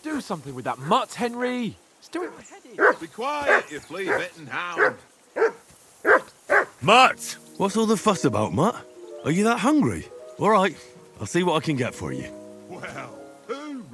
Do something with that mutt, Henry! It's doing my head in. Be quiet, you flea-bitten hound. Mutt! What's all the fuss about, Mutt? Are you that hungry? All right, I'll see what I can get for you. Well, who...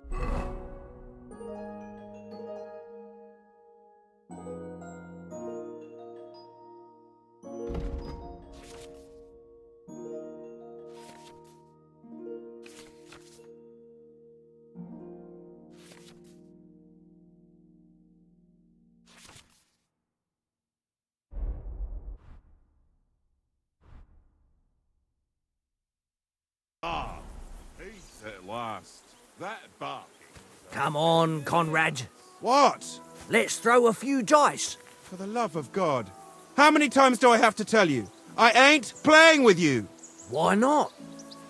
Ah, peace at last. That barking. Come on, Conrad. What? Let's throw a few dice. For the love of God. How many times do I have to tell you? I ain't playing with you. Why not?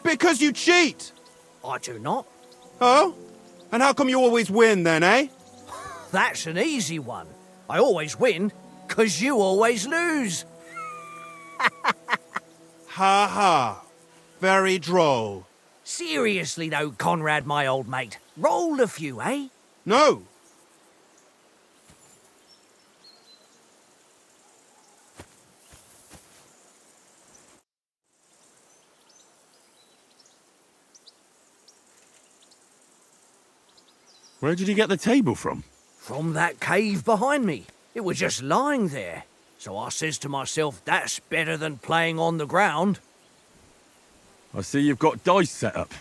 Because you cheat. I do not. Oh? And how come you always win then, eh? That's an easy one. I always win, 'cause you always lose. Ha ha. Very droll. Seriously though, Conrad, my old mate. Roll a few, eh? No. Where did you get the table from? From that cave behind me. It was just lying there. So I says to myself, that's better than playing on the ground. I see you've got dice set up.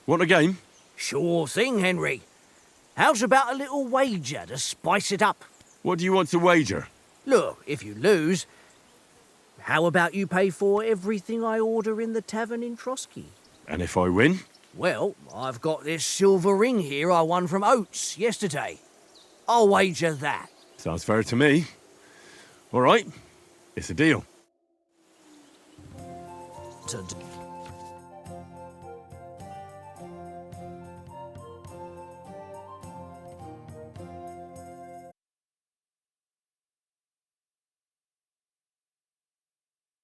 Want a game? Sure thing, Henry. How's about a little wager to spice it up? What do you want to wager? Look, if you lose, how about you pay for everything I order in the tavern in Trotsky? And if I win? Well, I've got this silver ring here I won from Oates yesterday. I'll wager that. Sounds fair to me. All right, it's a deal.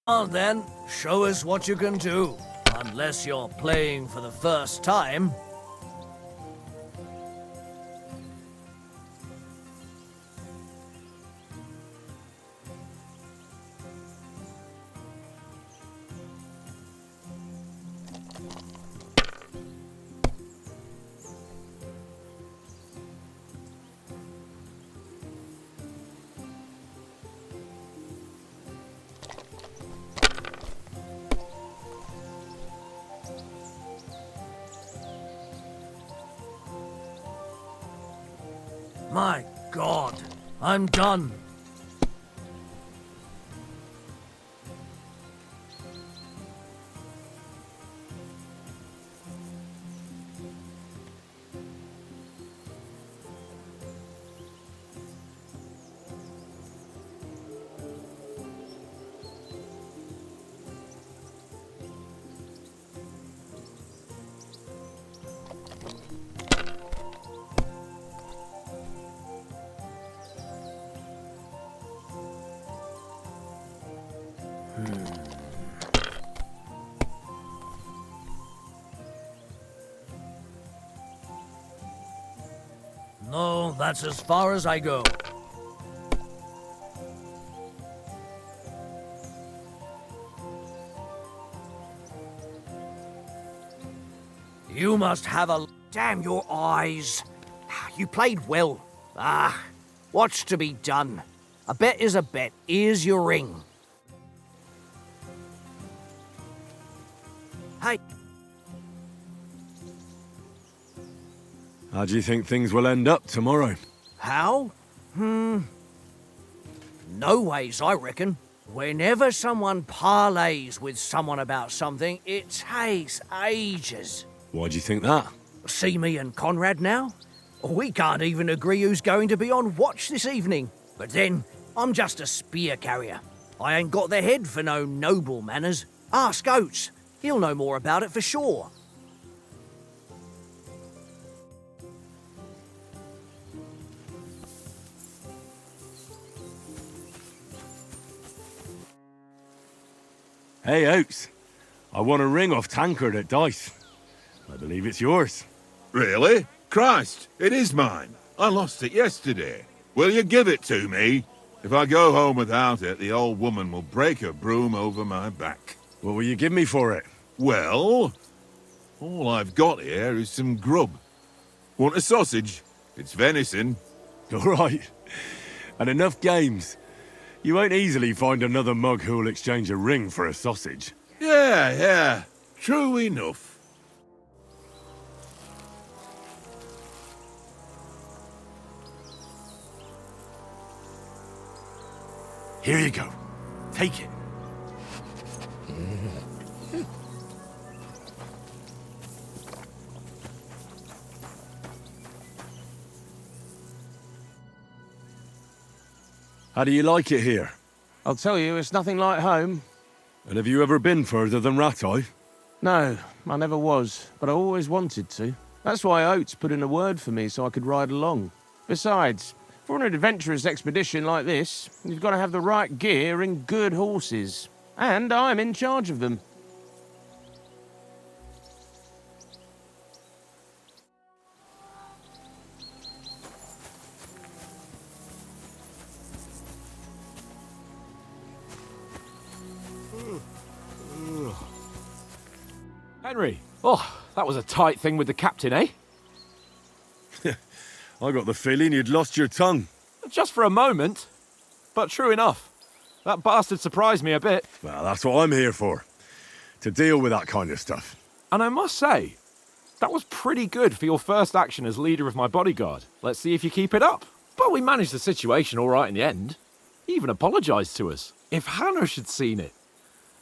Well then, show us what you can do. Unless you're playing for the first time. My God, I'm done. No, that's as far as I go. You must have a... Damn your eyes. You played well. What's to be done? A bet is a bet. Here's your ring. Hey. How do you think things will end up tomorrow? How? No ways, I reckon. Whenever someone parleys with someone about something, it takes ages. Why do you think that? See me and Conrad now? We can't even agree who's going to be on watch this evening. But then, I'm just a spear carrier. I ain't got the head for no noble manners. Ask Oates. He'll know more about it for sure. Hey, Oates. I won a ring off Tankard at Dice. I believe it's yours. Really? Christ, it is mine. I lost it yesterday. Will you give it to me? If I go home without it, the old woman will break her broom over my back. What will you give me for it? Well, all I've got here is some grub. Want a sausage? It's venison. All right. And enough games. You won't easily find another mug who'll exchange a ring for a sausage. Yeah. True enough. Here you go. Take it. How do you like it here? I'll tell you, it's nothing like home. And have you ever been further than Rattay? No, I never was, but I always wanted to. That's why Oates put in a word for me so I could ride along. Besides, for an adventurous expedition like this, you've got to have the right gear and good horses. And I'm in charge of them. Henry! Oh, that was a tight thing with the captain, eh? I got the feeling you'd lost your tongue. Just for a moment. But true enough. That bastard surprised me a bit. Well, that's what I'm here for. To deal with that kind of stuff. And I must say, that was pretty good for your first action as leader of my bodyguard. Let's see if you keep it up. But we managed the situation all right in the end. He even apologised to us. If Hanosh had seen it.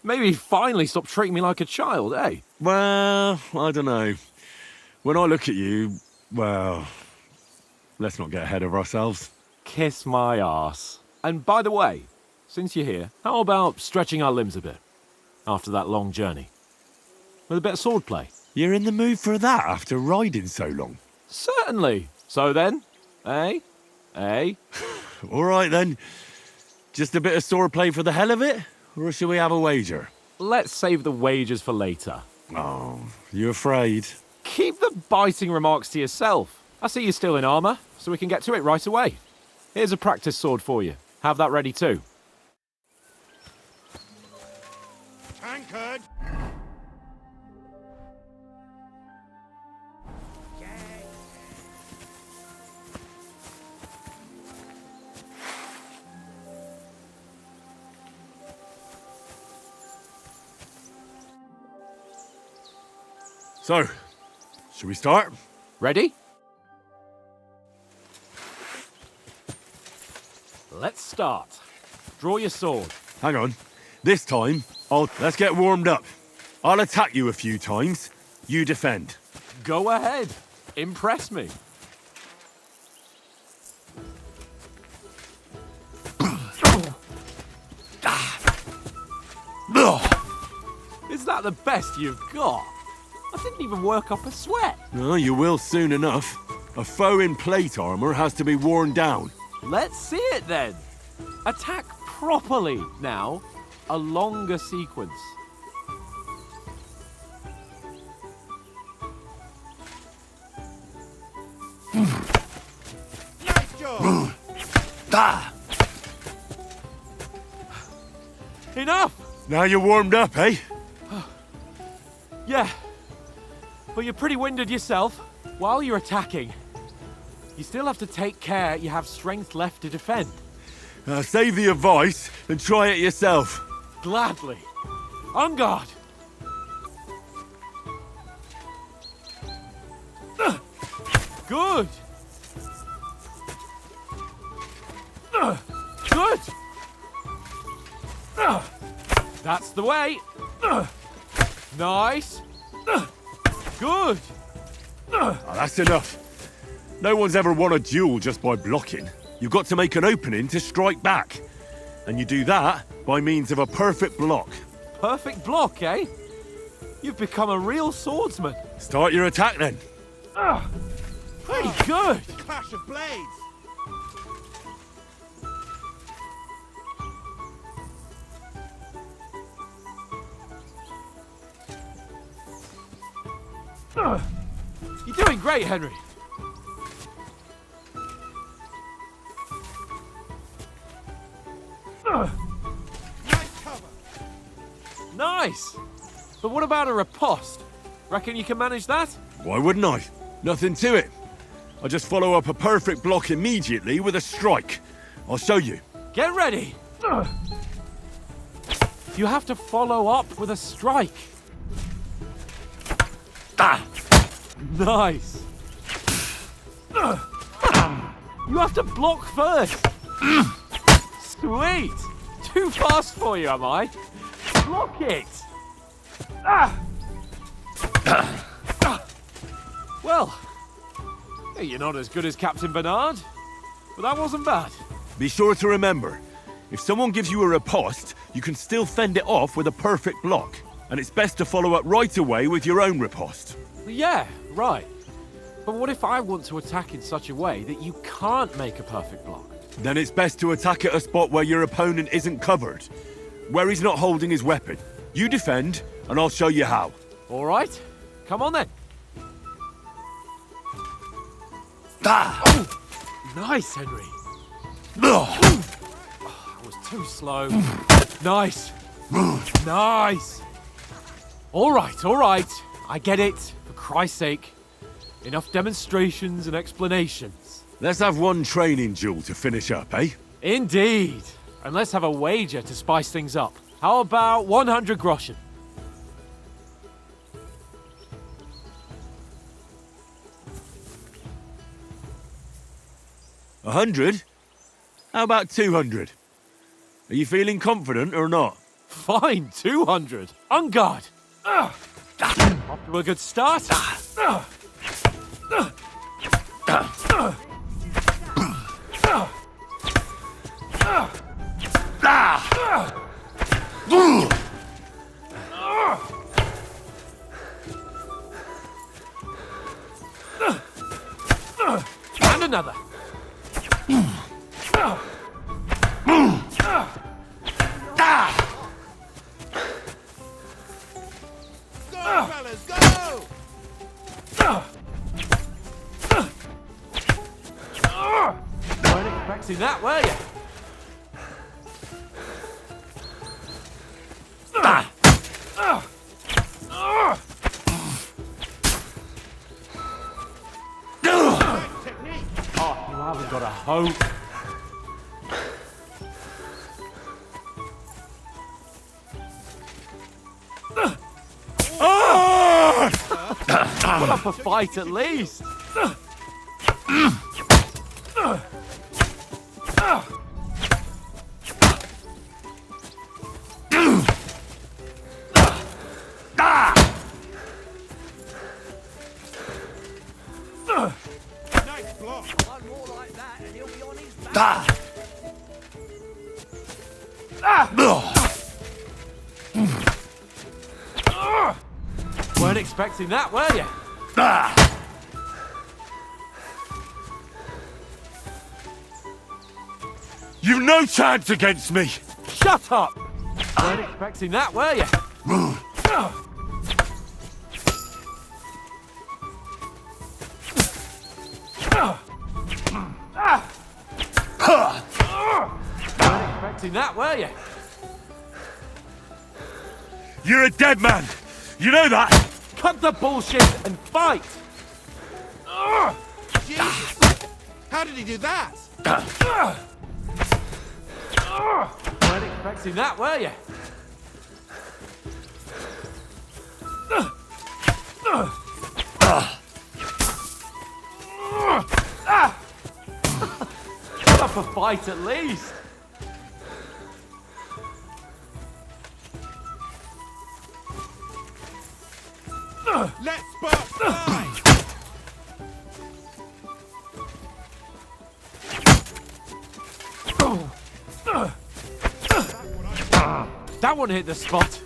Maybe he'd finally stop treating me like a child, eh? Well, I don't know. When I look at you, well, let's not get ahead of ourselves. Kiss my arse. And by the way, since you're here, how about stretching our limbs a bit? After that long journey. With a bit of swordplay. You're in the mood for that after riding so long? Certainly. So then, eh? Eh? All right then. Just a bit of swordplay for the hell of it? Or shall we have a wager? Let's save the wagers for later. Oh, you afraid? Keep the biting remarks to yourself. I see you're still in armour, so we can get to it right away. Here's a practice sword for you. Have that ready too. Tankard! So, should we start? Ready? Let's start. Draw your sword. Hang on. This time, let's get warmed up. I'll attack you a few times. You defend. Go ahead. Impress me. Is that the best you've got? I didn't even work up a sweat. No, you will soon enough. A foe in plate armor has to be worn down. Let's see it then. Attack properly now. A longer sequence. Nice job! Enough! Now you're warmed up, eh? Yeah. But you're pretty winded yourself. While you're attacking, you still have to take care you have strength left to defend. Save the advice and try it yourself. Gladly. On guard. Good. Good. That's the way. Nice. Good. That's enough. No one's ever won a duel just by blocking. You've got to make an opening to strike back. And you do that by means of a perfect block. Perfect block, eh? You've become a real swordsman. Start your attack then. Pretty good. Clash of blades! You're doing great, Henry. Nice cover. Nice. But what about a riposte? Reckon you can manage that? Why wouldn't I? Nothing to it. I just follow up a perfect block immediately with a strike. I'll show you. Get ready. You have to follow up with a strike. Nice. You have to block first. Sweet. Too fast for you, am I? Block it. Well, you're not as good as Captain Bernard, but that wasn't bad. Be sure to remember, if someone gives you a riposte, you can still fend it off with a perfect block. And it's best to follow up right away with your own riposte. Yeah, right. But what if I want to attack in such a way that you can't make a perfect block? Then it's best to attack at a spot where your opponent isn't covered, where he's not holding his weapon. You defend, and I'll show you how. All right, come on then. Nice, Henry. I was too slow. Nice. Nice. All right. I get it. For Christ's sake. Enough demonstrations and explanations. Let's have one training duel to finish up, eh? Indeed. And let's have a wager to spice things up. How about 100 groschen? $100? How about 200? Are you feeling confident or not? Fine, 200. On guard. Off to a good start. And another. Go, fellas, go! Weren't expecting that, were you? Oh, you haven't got a hope. Put up a fight at least. Nice block. One more like that and he'll be on his back. Weren't expecting that, were you? You've no chance against me! Shut up! Weren't expecting that, were you? Weren't expecting that, were you? You're a dead man! You know that! Cut the bullshit and fight! Jesus! How did he do that? Weren't expecting that, were you? Put up a fight at least. Let's spark fly! That one hit the spot.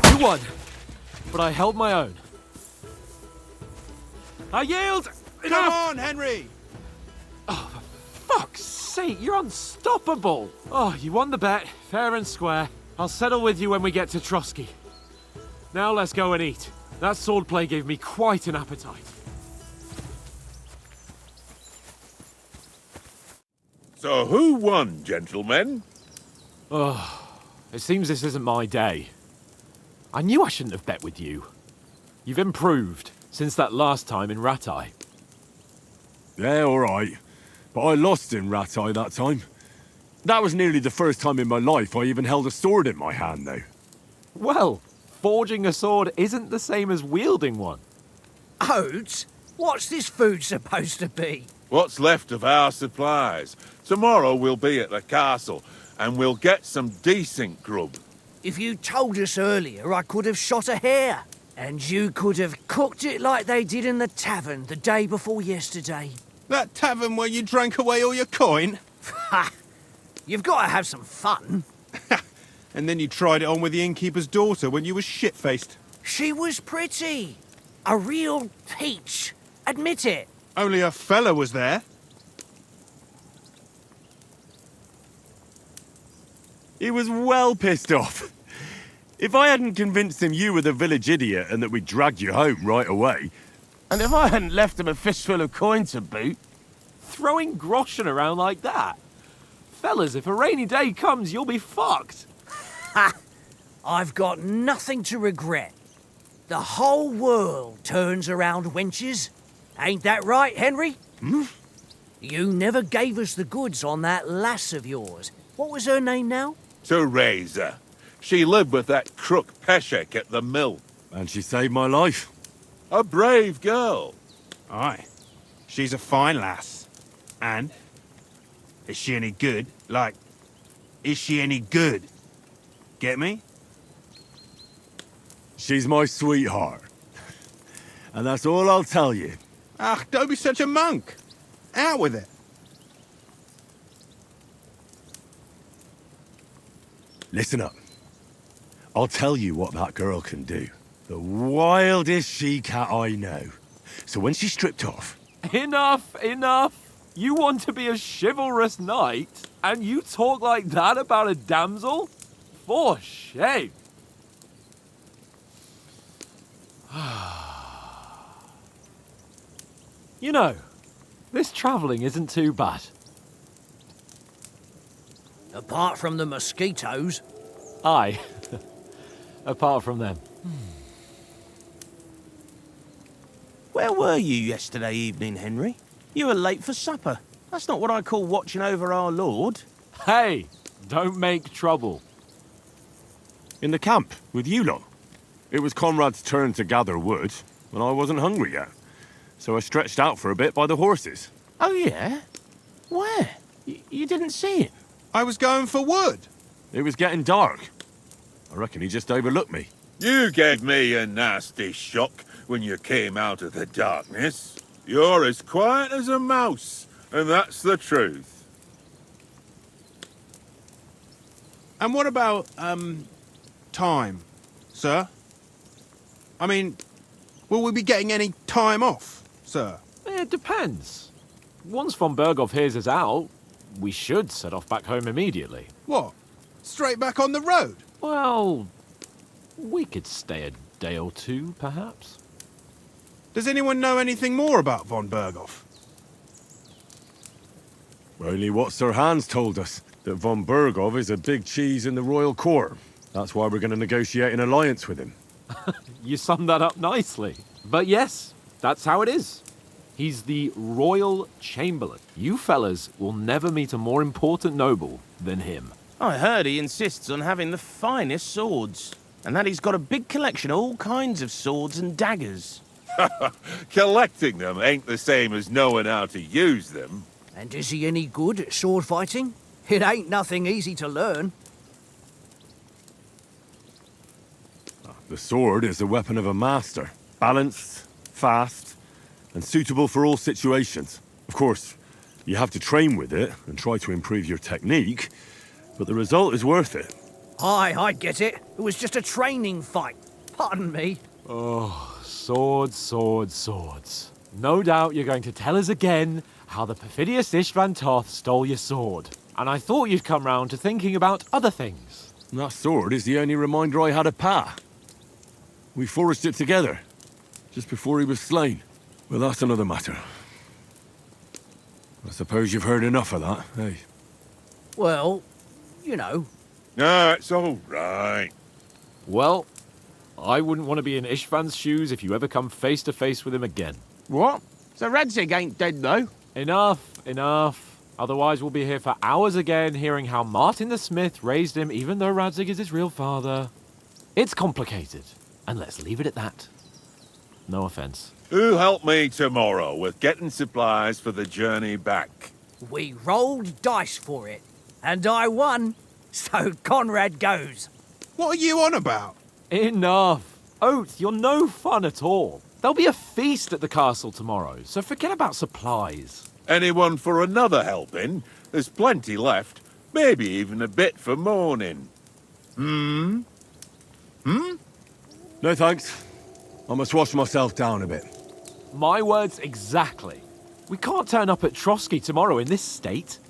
You won, but I held my own. I yield! Come on, Henry! Fuck's sake, you're unstoppable! Oh, you won the bet, fair and square. I'll settle with you when we get to Trotsky. Now let's go and eat. That swordplay gave me quite an appetite. So who won, gentlemen? It seems this isn't my day. I knew I shouldn't have bet with you. You've improved since that last time in Ratai. Yeah, all right. But I lost in Ratai that time. That was nearly the first time in my life I even held a sword in my hand, though. Well, forging a sword isn't the same as wielding one. Oates, what's this food supposed to be? What's left of our supplies? Tomorrow we'll be at the castle, and we'll get some decent grub. If you told us earlier, I could have shot a hare. And you could have cooked it like they did in the tavern the day before yesterday. That tavern where you drank away all your coin? Ha! You've got to have some fun. And then you tried it on with the innkeeper's daughter when you were shit-faced. She was pretty. A real peach. Admit it. Only a fella was there. He was well pissed off. If I hadn't convinced him you were the village idiot and that we'd dragged you home right away... And if I hadn't left him a fistful of coin to boot... Throwing groschen around like that? Fellas, if a rainy day comes, you'll be fucked. Ha! I've got nothing to regret. The whole world turns around wenches. Ain't that right, Henry? Hmm? You never gave us the goods on that lass of yours. What was her name now? Teresa. She lived with that crook Peshek at the mill. And she saved my life. A brave girl. Aye. She's a fine lass. And? Is she any good? Like, is she any good? Get me? She's my sweetheart. And that's all I'll tell you. Ah, don't be such a monk. Out with it. Listen up. I'll tell you what that girl can do. The wildest she-cat I know. So when she's stripped off... Enough, enough. You want to be a chivalrous knight, and you talk like that about a damsel? For shame. You know, this travelling isn't too bad. Apart from the mosquitoes. Aye. Apart from them. Where were you yesterday evening, Henry? You were late for supper. That's not what I call watching over our Lord. Hey, don't make trouble. In the camp, with you lot. It was Conrad's turn to gather wood, and I wasn't hungry yet. So I stretched out for a bit by the horses. Oh, yeah? Where? You didn't see him? I was going for wood. It was getting dark. I reckon he just overlooked me. You gave me a nasty shock when you came out of the darkness. You're as quiet as a mouse, and that's the truth. And what about, time, sir? I mean, will we be getting any time off, sir? It depends. Once von Berghoff hears us out, we should set off back home immediately. What? Straight back on the road? Well, we could stay a day or two, perhaps. Does anyone know anything more about von Berghoff? Only what Sir Hans told us, that von Berghoff is a big cheese in the royal court. That's why we're going to negotiate an alliance with him. You summed that up nicely. But yes, that's how it is. He's the royal chamberlain. You fellas will never meet a more important noble than him. I heard he insists on having the finest swords. And that he's got a big collection of all kinds of swords and daggers. Collecting them ain't the same as knowing how to use them. And is he any good at sword fighting? It ain't nothing easy to learn. The sword is the weapon of a master. Balanced, fast, and suitable for all situations. Of course, you have to train with it and try to improve your technique, but the result is worth it. Aye, I get it. It was just a training fight. Pardon me. Oh, swords, swords, swords. No doubt you're going to tell us again how the perfidious Istvan Toth stole your sword. And I thought you'd come round to thinking about other things. That sword is the only reminder I had of Pa. We forged it together, just before he was slain. Well, that's another matter. I suppose you've heard enough of that, eh? Well, you know. No, it's all right. Well, I wouldn't want to be in Istvan's shoes if you ever come face to face with him again. What? So Radzig ain't dead, though? Enough. Otherwise we'll be here for hours again hearing how Martin the Smith raised him even though Radzig is his real father. It's complicated, and let's leave it at that. No offense. Who help me tomorrow with getting supplies for the journey back? We rolled dice for it, and I won, so Conrad goes. What are you on about? Enough. Oates, you're no fun at all. There'll be a feast at the castle tomorrow, so forget about supplies. Anyone for another helping? There's plenty left. Maybe even a bit for morning. No thanks. I must wash myself down a bit. My words exactly. We can't turn up at Trotsky tomorrow in this state.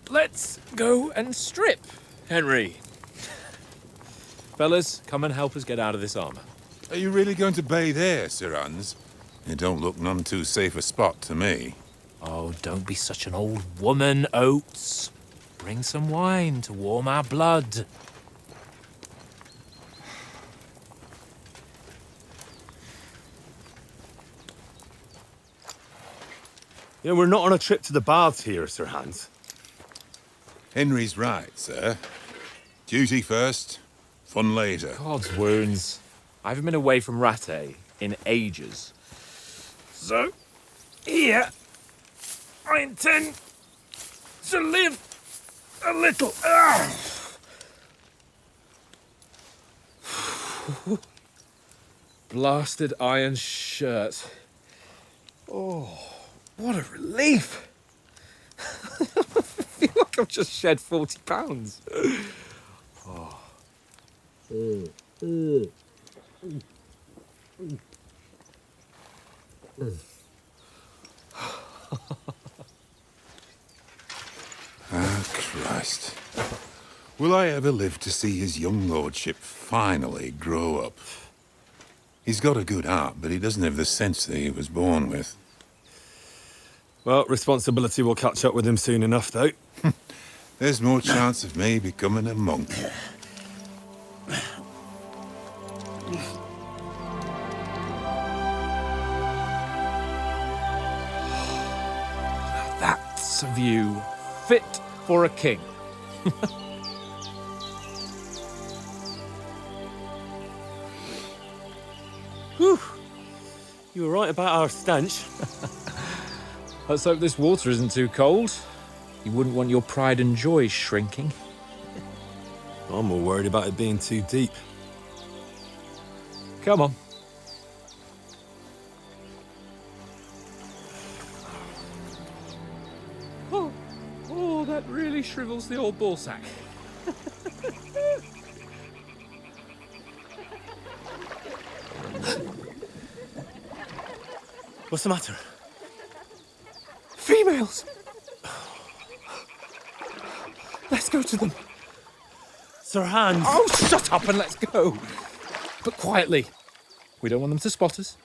Let's go and strip, Henry. Fellas, come and help us get out of this armor. Are you really going to bathe here, Sir Hans? It don't look none too safe a spot to me. Oh, don't be such an old woman, Oates. Bring some wine to warm our blood. You know, we're not on a trip to the baths here, Sir Hans. Henry's right, sir. Duty first, fun later. God's wounds. I haven't been away from Rattay in ages. So, here, I intend to live a little. Blasted iron shirt. Oh, what a relief. I feel like I've just shed 40 pounds. Ah, Christ. Will I ever live to see his young lordship finally grow up? He's got a good heart, but he doesn't have the sense that he was born with. Well, responsibility will catch up with him soon enough, though. There's more chance of me becoming a monk. That's a view fit for a king. Whew. You were right about our stench. Let's hope this water isn't too cold. You wouldn't want your pride and joy shrinking. I'm more worried about it being too deep. Come on. Oh, that really shrivels the old ballsack. What's the matter? Females! Let's go to them. Sir Hans! Oh, shut up and let's go. But quietly. We don't want them to spot us.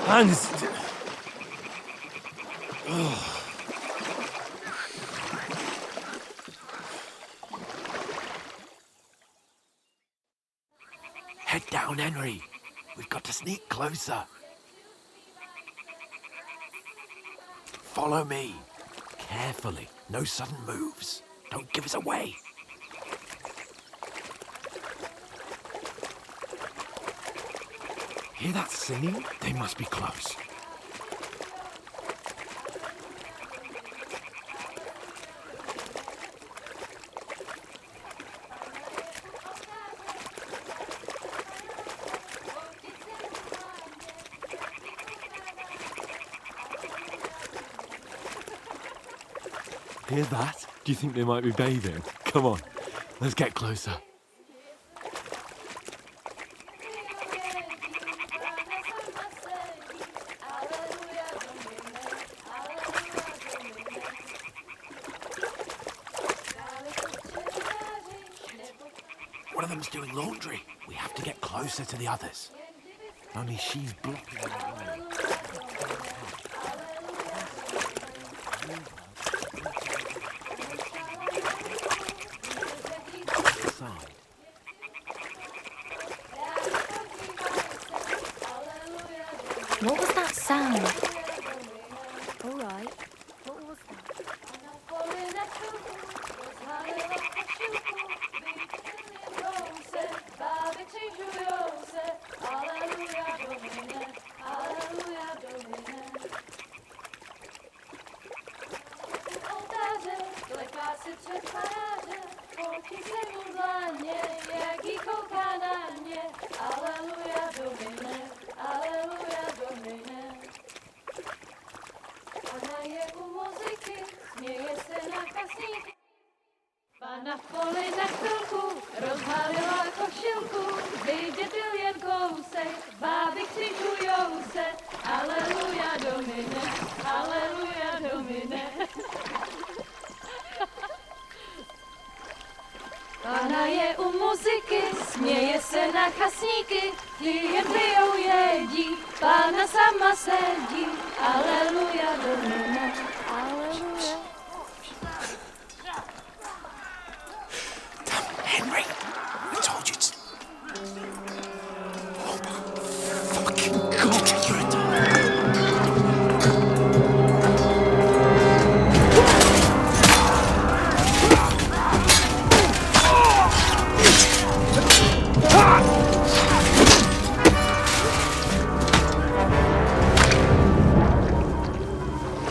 Hans! Head down, Henry. We've got to sneak closer. Follow me. Carefully. No sudden moves. Don't give us away. Hear that singing? They must be close. Hear that? Do you think they might be bathing? Come on. Let's get closer. One of them's doing laundry. We have to get closer to the others. Only she's blocking the way. Side. What was that sound? All right. What was that? Pana v poli na chvilku rozhalila košilku, vydětil jen kousek, báby křižujou se, aleluja domine, aleluja domine. Pana je u muziky, směje se na chasníky, klienty jedí, pána sama sedí, aleluja domine, aleluja. Henry, I told you to... Oh my fucking God, you're a dog.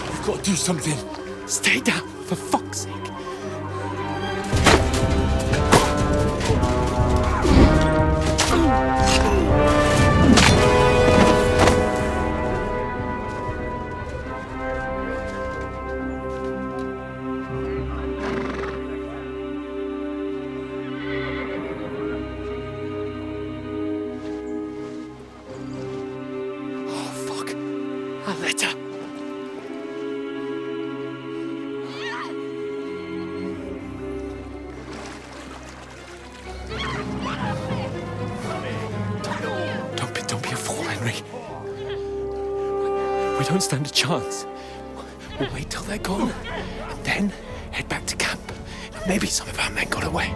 You've got to do something. Stay down, for fuck's sake. A letter. Don't be a fool, Henry. We don't stand a chance. We'll wait till they're gone, and then head back to camp. Maybe some of our men got away.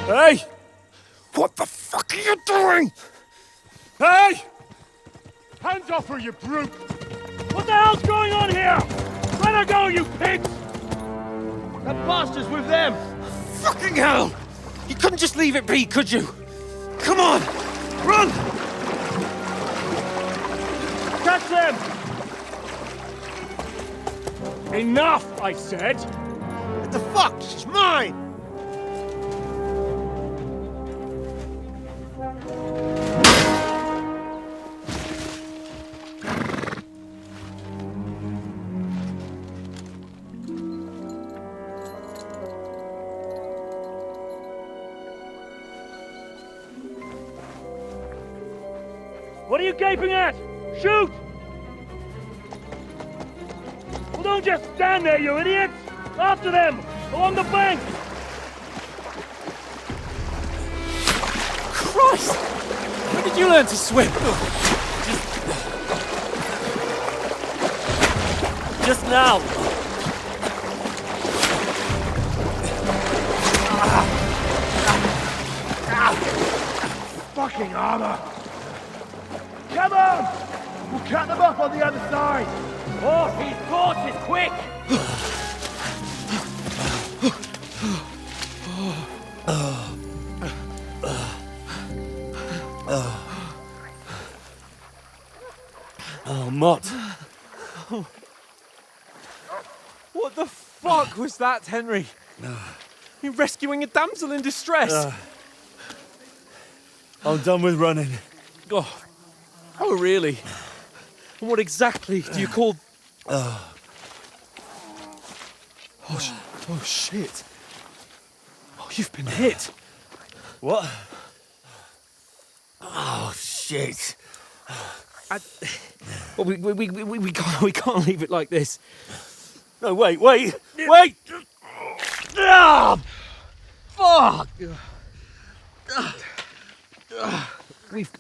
Hey! What the fuck are you doing? Hey! Hands off her, you brute! What the hell's going on here? Let her go, you pigs! That bastard's with them! Fucking hell! You couldn't just leave it be, could you? Come on! Run! Catch them! Enough, I said! What the fuck? She's mine! What are you gaping at? Shoot! Well, don't just stand there, you idiots! After them! Along the bank! Christ! When did you learn to swim? Just now! Fucking armor! Come on! We'll cut them off on the other side! Oh, his torch is quick! Oh, Mutt. What the fuck was that, Henry? You rescuing a damsel in distress? I'm done with running. Oh, really? And what exactly do you call... Oh, shit. Oh, you've been hit. What? Oh, shit. Well, we can't leave it like this. No, wait! Ah! Fuck!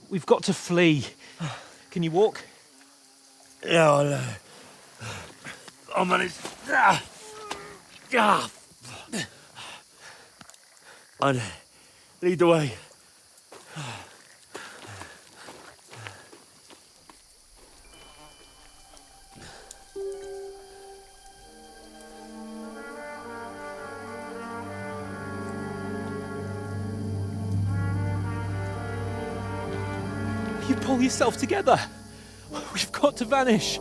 We've got to flee. Can you walk? Yeah, I know. I'll manage. I'd lead the way. You pull yourself together. We've got to vanish.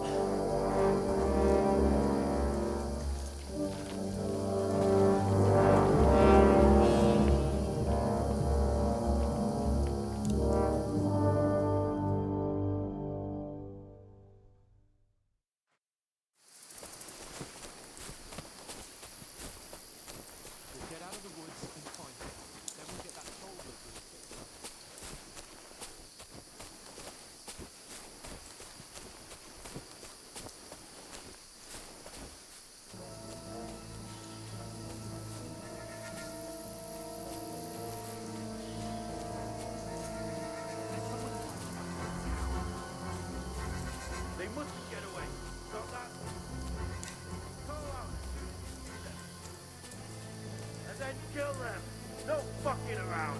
Kill them! No fucking around!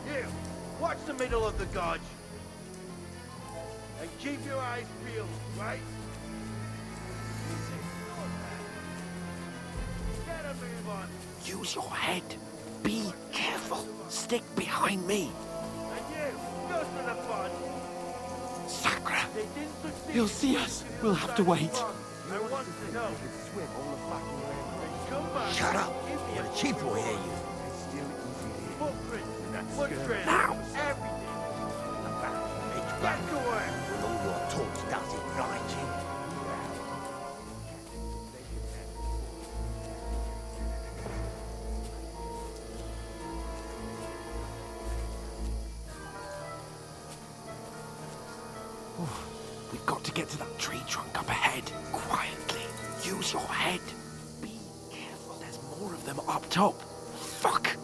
You, watch the middle of the gorge. And keep your eyes peeled, right? Get a move on! Use your head. Be careful. Stick behind me. And you, go for the fun! Sacra. They didn't succeed. He'll see us. We'll have to wait. I want to know. Come back. Shut up! The chief will hear you. Footprints, footprints, Now. everything. It's Get back. to work. With all your talk does it right. We've got to get to that tree trunk up ahead. Quietly. Use your head. Be careful. There's more of them up top. Fuck.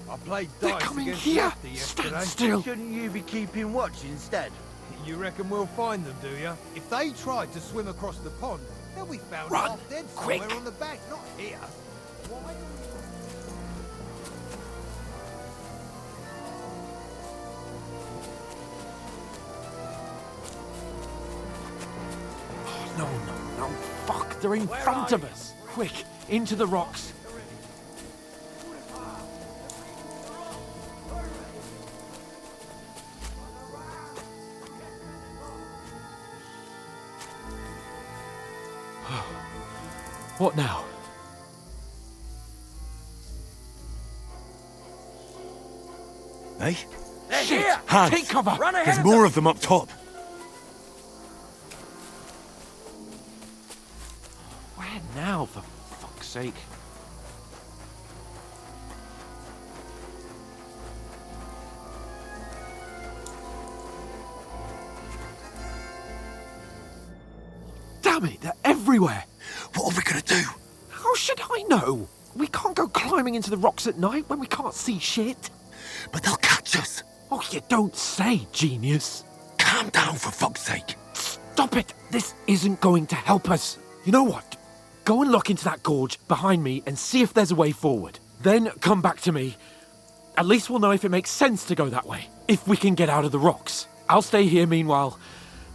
I played They're dice coming against here. Lefty Stand yesterday. still. Shouldn't you be keeping watch instead? You reckon we'll find them, do you? If they tried to swim across the pond, they'll be found Run, half dead quick. somewhere on the bank, not here. Why? No, no, no. Fuck. They're in front of us. Quick. Into the rocks. What now? Hey? They're Shit! here! Hands! Take cover! Run ahead There's of more of them up top. Where now, for fuck's sake? Damn it, they're everywhere! What are we gonna do? How should I know? We can't go climbing into the rocks at night when we can't see shit. But they'll catch us. Oh, you don't say, genius. Calm down, for fuck's sake. Stop it! This isn't going to help us. You know what? Go and look into that gorge behind me and see if there's a way forward. Then come back to me. At least we'll know if it makes sense to go that way. If we can get out of the rocks. I'll stay here meanwhile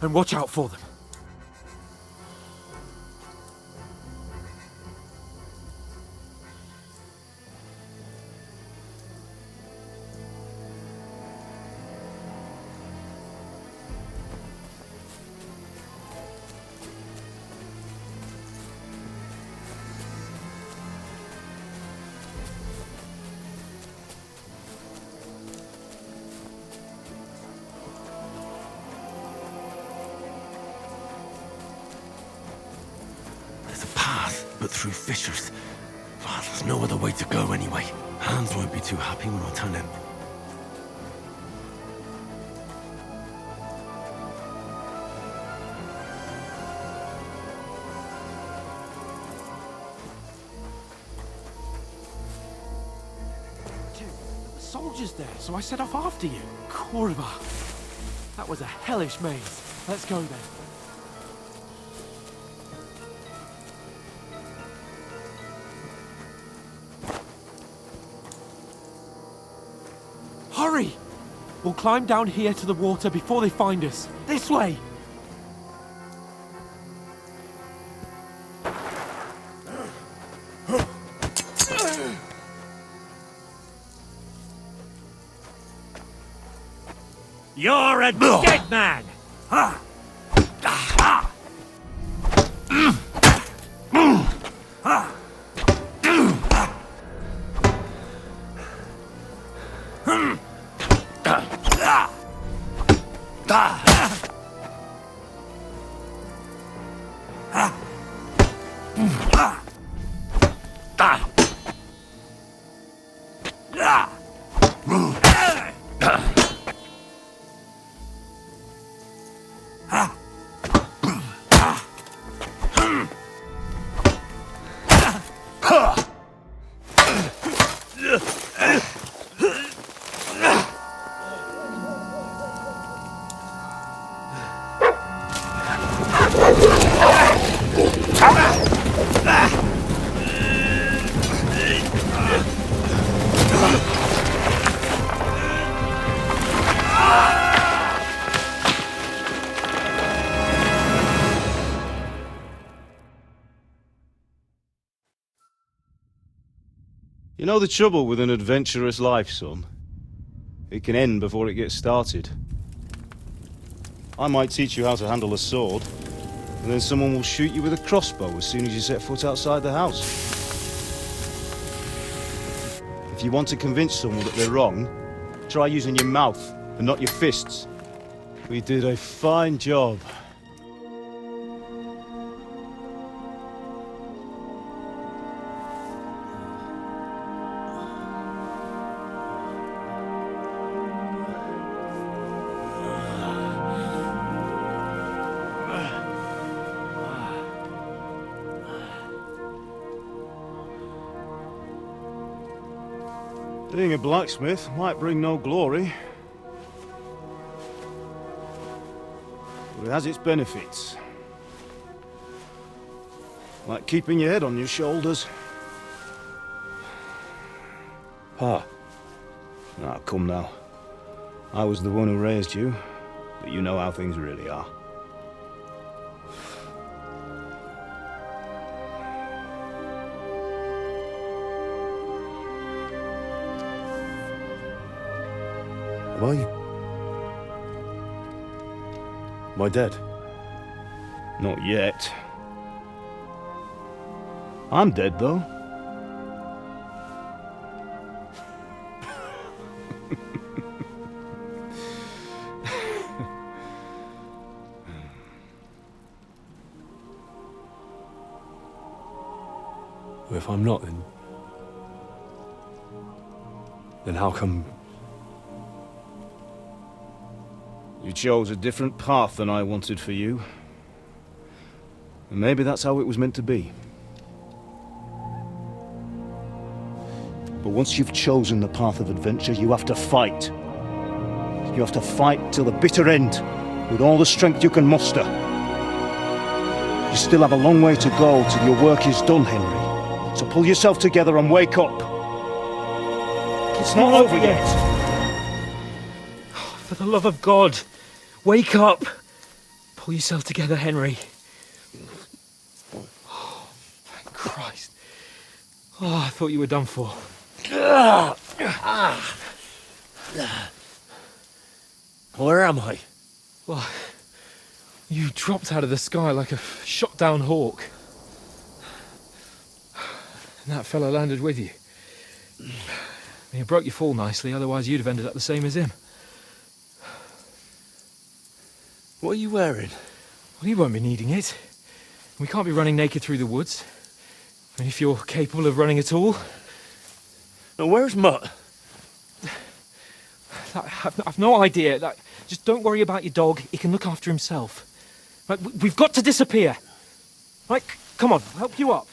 and watch out for them. but through fissures. Well, there's no other way to go anyway. Hans won't be too happy when I tell him. Soldiers there, so I set off after you. Corva. That was a hellish maze. Let's go then. Hurry! We'll climb down here to the water before they find us. This way! You're a dead man! You know the trouble with an adventurous life, son? It can end before it gets started. I might teach you how to handle a sword, and then someone will shoot you with a crossbow as soon as you set foot outside the house. If you want to convince someone that they're wrong, try using your mouth and not your fists. We did a fine job. Being a blacksmith might bring no glory, but it has its benefits. Like keeping your head on your shoulders. Pa. Ah, come now. I was the one who raised you, but you know how things really are. Am I dead? Not yet. I'm dead, though. Well, if I'm not, then how come... You chose a different path than I wanted for you. And maybe that's how it was meant to be. But once you've chosen the path of adventure, you have to fight. You have to fight till the bitter end, with all the strength you can muster. You still have a long way to go till your work is done, Henry. So pull yourself together and wake up. It's not over yet. For the love of God, wake up! Pull yourself together, Henry. Oh, thank Christ. Oh, I thought you were done for. Where am I? Well, you dropped out of the sky like a shot-down hawk. And that fella landed with you. You broke your fall nicely, otherwise you'd have ended up the same as him. What are you wearing? Well, you won't be needing it. We can't be running naked through the woods. If you're capable of running at all. Now, where's Mutt? I've no idea. Just don't worry about your dog. He can look after himself. We've got to disappear. Right, come on, I'll help you up.